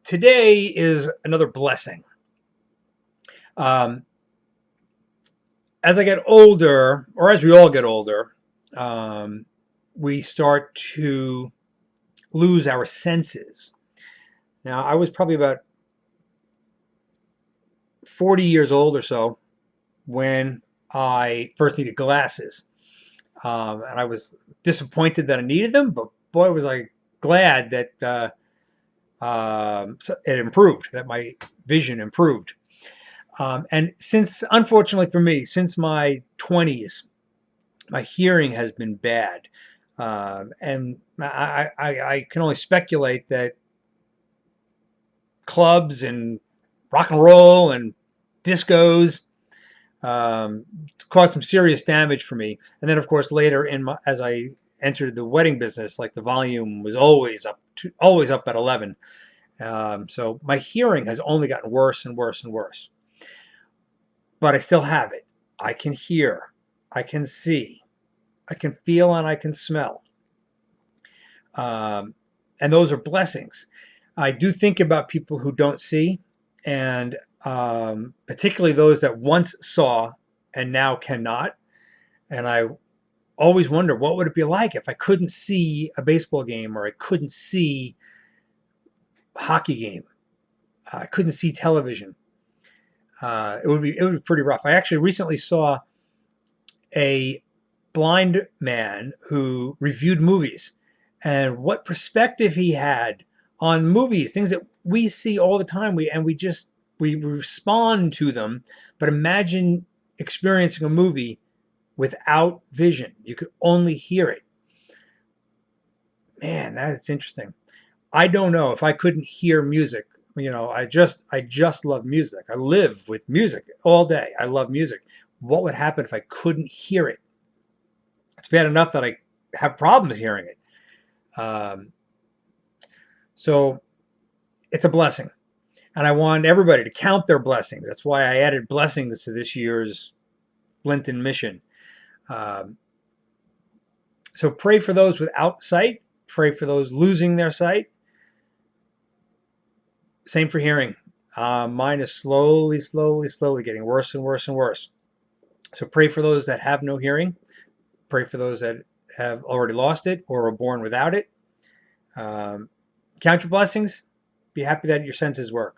today is another blessing. Um, as I get older, or as we all get older, um, we start to lose our senses. Now, I was probably about 40 years old or so when I first needed glasses. And I was disappointed that I needed them, but boy, was I glad that it improved, that my vision improved. And since, unfortunately for me, since my 20s, my hearing has been bad. And I can only speculate that clubs and rock and roll and discos caused some serious damage for me. And then, of course, later as I entered the wedding business, like the volume was always up at 11. So my hearing has only gotten worse and worse and worse. But I still have it. I can hear, I can see, I can feel, and I can smell. Um, and those are blessings. I do think about people who don't see, and particularly those that once saw and now cannot. And I always wonder, what would it be like if I couldn't see a baseball game, or I couldn't see a hockey game? I couldn't see television. It would be pretty rough. I actually recently saw a blind man who reviewed movies, and what perspective he had on movies, things that we see all the time. We respond to them, but imagine experiencing a movie without vision. You could only hear it. Man, that's interesting. I don't know if I couldn't hear music. I just love music. I live with music all day. I love music. What would happen if I couldn't hear it? It's bad enough that I have problems hearing it. Um, so it's a blessing. And I want everybody to count their blessings. That's why I added blessings to this year's Lenten mission. Um, so pray for those without sight. Pray for those losing their sight. Same for hearing. Mine is slowly, slowly, slowly getting worse and worse and worse. So pray for those that have no hearing. Pray for those that have already lost it or are born without it. Count your blessings. Be happy that your senses work.